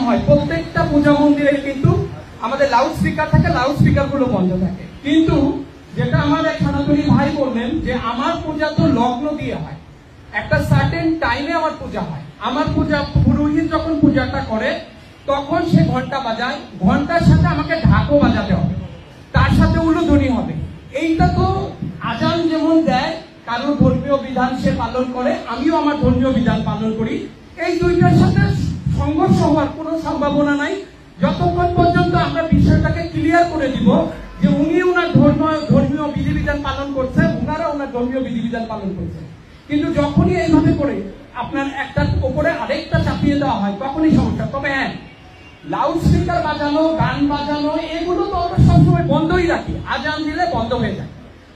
হয় প্রত্যেকটা পূজা মন্দিরে কিন্তু আমাদের লাউড স্পিকার থাকে, লাউড স্পিকার গুলো বন্ধ থাকে। কিন্তু যেটা আমার এক সনাতনী ভাই বললেন যে আমার পূজা তো লগ্ন দিয়ে হয়, একটা সার্টেন টাইমে আমার পূজা হয়। আমার পূজা পুরোহিত যখন পূজাটা করে তখন সে ঘন্টা বাজায়, ঘন্টার সাথে আমাকে ঢাকও বাজাতে হবে, তার সাথে উলুধ্বনি হবে। এইটা তো আজান যেমন দেয়, কারো ধর্মীয় বিধান সে পালন করে, আমিও আমার ধর্মীয় বিধান পালন করি। এই দুইটার সাথে সংঘর্ষ হওয়ার কোনো সম্ভাবনা নাই যতক্ষণ পর্যন্ত আমরা বিষয়টাকে ক্লিয়ার করে দিব যে উনি ওনার ধর্মীয় বিধিবিধান পালন করছে, ওনারা ওনার ধর্মীয় বিধিবিধান পালন করছে। কিন্তু যখনই এইভাবে করে আপনার একটার উপরে আরেকটা চাপিয়ে দেওয়া হয় তখনই সমস্যা। তবে হ্যাঁ, লাউড স্পিকার বাজানো, গান বাজানো এগুলো তো আমরা সবসময় বন্ধই রাখি, আজান দিলে বন্ধ হয়ে যায়।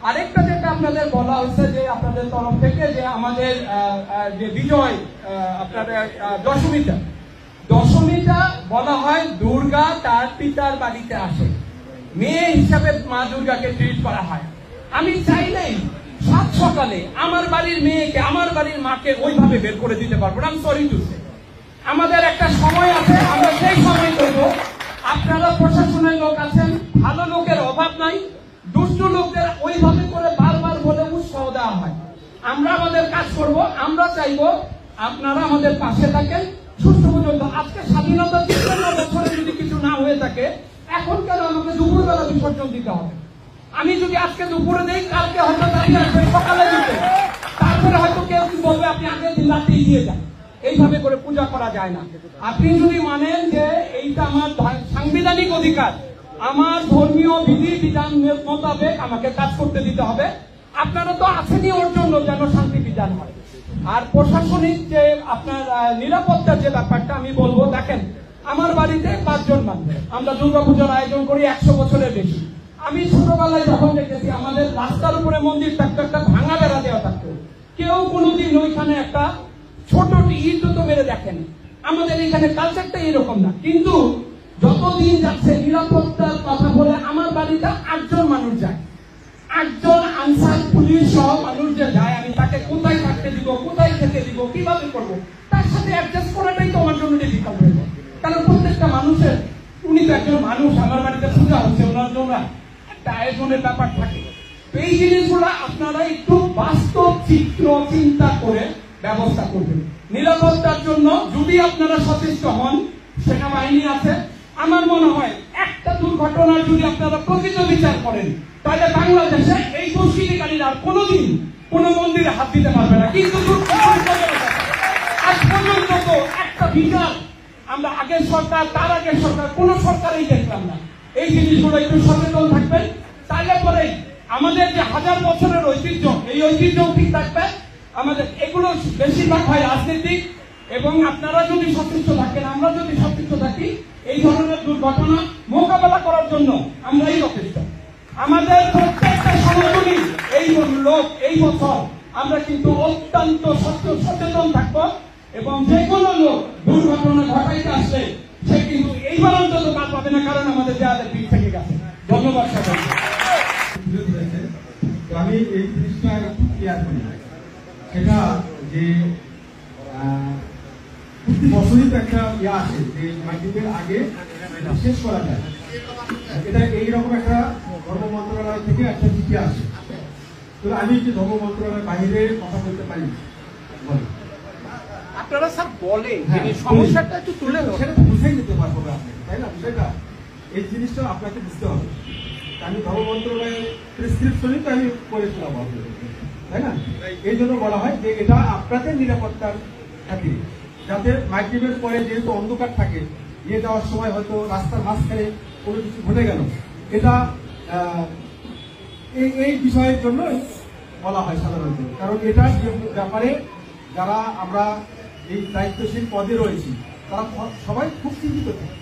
আরেকটা যেটা আপনাদের বলা হচ্ছে যে আপনাদের তরফ থেকে যে আমাদের যে বিজয় আপনাদের দশমীটা বলা হয় দুর্গা তার পিতার বাড়িতে আসে, মেয়ে হিসাবে মা দুর্গাকে ট্রিট করা হয়। আমি চাইলেই সাত সকালে আমার বাড়ির মেয়েকে, আমার বাড়ির মাকে ওইভাবে বের করে দিতে পারবো না। সরি টু সে, আমাদের একটা সময় আছে, আমরা সেই সময় করব। আপনারা প্রশাসনের লোক আছেন, ভালো লোকের অভাব নাই, দুষ্ট লোকদের ওইভাবে করে বারবার বলে উৎসাহ দেওয়া হয়। আমরা আমাদের কাজ করব, আমরা চাইব আপনারা আমাদের পাশে থাকেন সুস্থ পর্যন্ত। আজকে স্বাধীনতা ৫৩ বছরে যদি কিছু না হয়ে থাকে, এখন কেন আমাকে দুপুরবেলা বিসর্জন দিতে হবে? আমি যদি আজকে দুপুরে দেই, কালকে হয়তো দাঁড়িয়ে আসবে সকালে দিতে, তারপরে হয়তো কেউ কি বলবে আপনি আগের দিন রাতেই দিয়ে যান। এইভাবে করে পূজা করা যায় না। আপনি যদি মানেন যে এইটা আমার সাংবিধানিক অধিকার, আমার ধর্মীয় বিধি বিধান মোতাবেক আমাকে কাজ করতে দিতে হবে। আপনারা তো আছেনই ওর জন্য যেন শান্তি বিধান হয়। আর প্রশাসনিক যে আপনার নিরাপত্তার যে ব্যাপারটা আমি বলবো, দেখেন আমার বাড়িতে 5 জন মানুষ, আমরা দুর্গাপূজার আয়োজন করি 100 বছরের বেশি। আমি ছোটবেলায় যখন দেখেছি আমাদের রাস্তার উপরে মন্দির থাকতো, একটা ভাঙা বেড়া দেওয়া থাকতো, কেউ কোনোদিন ওইখানে একটা ছোট ইট তো মেরে দেখেন। আমাদের এখানে কালচারটা এরকম না। কিন্তু যতদিন যাচ্ছে নিরাপত্তার কথা বলে আমার বাড়িতে 8 জন মানুষ যায়, 8 জন আনসার পুলিশ সহ মানুষ যে যায়, আমি তাকে কোথায় থাকতে দিব, কোথায় খেতে দিব, কিভাবে করব, তার সাথে অ্যাডজাস্ট করাটাই তো আমার জন্য ডিফিকাল্ট হয়ে যায়। কারণ প্রত্যেকটা মানুষের, উনি তো একজন মানুষ, আমার বাড়িতে পূজা হচ্ছে, ওনার জন্য একটা আয়োজনের ব্যাপার থাকে। এই জিনিসগুলো আপনারা একটু বাস্তব চিত্র চিন্তা করে ব্যবস্থা করবেন। নিরাপত্তার জন্য যদি আপনারা সচেষ্ট হন, সেনাবাহিনী আছে। আমার মনে হয় একটা দুর্ঘটনার যদি আপনারা প্রকৃত বিচার করেন, তাহলে বাংলাদেশে এই দুষ্কৃতিকারীরা আর কোনোদিন কোনো মন্দিরে হাত দিতে পারবে না। কিন্তু আজ পর্যন্ত তো একটা বিচার আমরা আগের সরকার, তার আগের সরকার, কোন সরকারই দেখলাম না। এই জিনিসগুলো একটু সচেতন থাকবেন, তাহলে পরে আমাদের যে 1000 বছরের ঐতিহ্য, এই ঐতিহ্য ঠিক থাকবে। আমাদের এগুলো বেশিরভাগ হয় রাজনীতিক, এবং আপনারা যদি সচেষ্ট থাকেন, আমরা যদি সচেষ্ট থাকি, এই ধরনের দুর্ঘটনা মোকাবেলা করার জন্য আমরাই যথেষ্ট। আমাদের প্রত্যেকটা সংগঠনই এই বছর আমরা কিন্তু অত্যন্ত সচেতন থাকবো, এবং যে কোনো লোক দুর্ঘটনা ঘটাইতে আসলে সে কিন্তু এইবার অন্তত কাজ পাবে না, কারণ আমাদের দেওয়ালে পিঠ থেকে গেছে। ধন্যবাদ সবাইকে। আমি এই জিনিসটা একটু ক্লিয়ার করি, সেটা যে প্রতি বছরই তো একটা আছে যে মাইগ্রেটের আগে শেষ করা যায়। এটা এইরকম একটা ধর্ম মন্ত্রণালয় থেকে একটা চিঠি আসে। তো আমি যে ধর্ম মন্ত্রণালয়ের বাইরে কথা বলতে পারি, আপনারা স্যার বলেন সমস্যাটা একটু তুলে সেটা বুঝাই নিতে পারবো না আপনি, তাই না? বিষয়টা এই জিনিসটা আপনাকে বুঝতে হবে। আমি ধর্ম মন্ত্রণালয়ের প্রেসক্রিপশনই তো আমি করে শোনাবো, তাই না? এই জন্য বলা হয় যে এটা আপনাদের নিরাপত্তার খাতিরে, যাতে মাইগ্রেটের পরে যেহেতু অন্ধকার থাকে, নিয়ে যাওয়ার সময় হয়তো রাস্তার মাঝখানে কোনো কিছু ঘটে গেল, এটা এই বিষয়ের জন্য বলা হয় সাধারণত। কারণ এটা ব্যাপারে যারা আমরা এই দায়িত্বশীল পদে রয়েছি, তারা সবাই খুব চিন্তিত থাকে,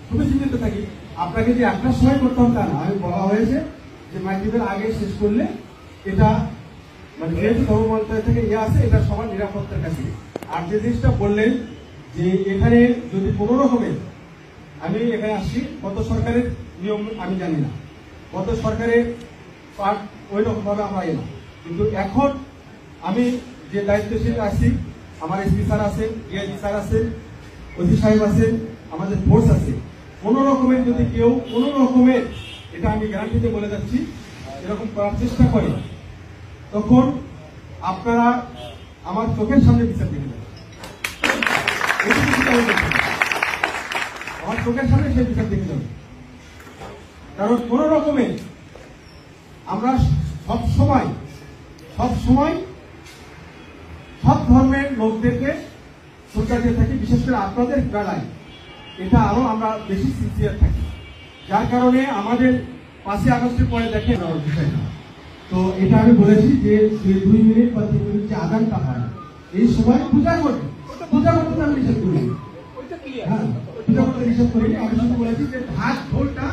খুবই চিন্তিত থাকি। আপনাকে যে একটা সময় করতাম তা না, আমি বলা হয়েছে যে মাইগ্রেটের আগে শেষ করলে এটা মানে যেহেতু ধর্ম মন্ত্রণালয় থেকে আছে, এটা সবার নিরাপত্তার কাছে। আর যে জিনিসটা বললেন যে এখানে যদি কোনো রকমের, আমি এখানে আসছি, গত সরকারের নিয়ম আমি জানি না, গত সরকারের পার্ট ওই রকম ভাবে আমরা এলাম। কিন্তু এখন আমি যে দায়িত্বশীল আছি, আমার এসপি স্যার আছেন, ডিআইজি স্যার আছেন, ওসি সাহেব আছেন, আমাদের ফোর্স আছে, কোন রকমের যদি কেউ কোন রকমের, এটা আমি গ্যারান্টিতে বলে যাচ্ছি, এরকম করার চেষ্টা করে, তখন আপনারা আমার চোখের সামনে বিচার দেখে যাবেন। আমার চোখের সামনে সেই বিচার দেখে যাবেন। কারণ কোন রকমের আমরা সব সময় সব ধর্মের লোকদেরকে শ্রদ্ধা দিয়ে থাকি, বিশেষ করে আপনাদের বেলায় এটা আরো আমরা বেশি সিনসিয়ার থাকি, যার কারণে আমাদের 5ই আগস্টের পরে দেখেন বিষয় না। তো এটা আমি বলেছি যে 2 মিনিট বা 3 মিনিট যে আদানটা হয় এই সময় পূজা করতে আমি নিষেধ করি। হ্যাঁ, পূজা করতে নিষেধ করি। আমি শুধু বলেছি যে ঢাক ঢোলটা